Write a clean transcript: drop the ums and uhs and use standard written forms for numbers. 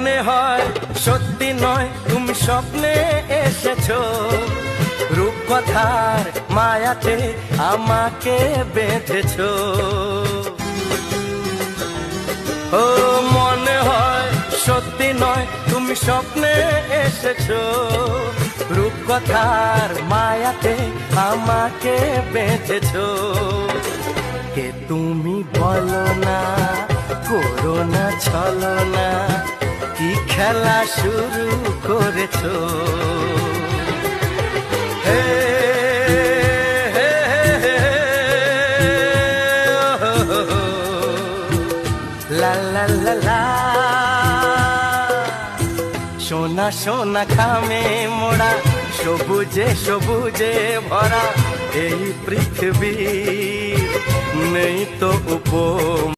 মনে হয় সত্যি নয় তুমি স্বপ্নে এসেছো, রূপকথার মায়াতে আমাকে বেঁধেছো। ও মনে হয় সত্যি নয় তুমি স্বপ্নে এসেছো, রূপকথার মায়াতে আমাকে বেঁধেছো। কে তুমি বলো না, করো না ছলনা, কি খেলা শুরু করেছো। হে হে হে লা লা লা লা, সোনা সোনা খামে মোড়া, সবুজে সবুজে ভরা এই পৃথিবী, নেই তো উপম।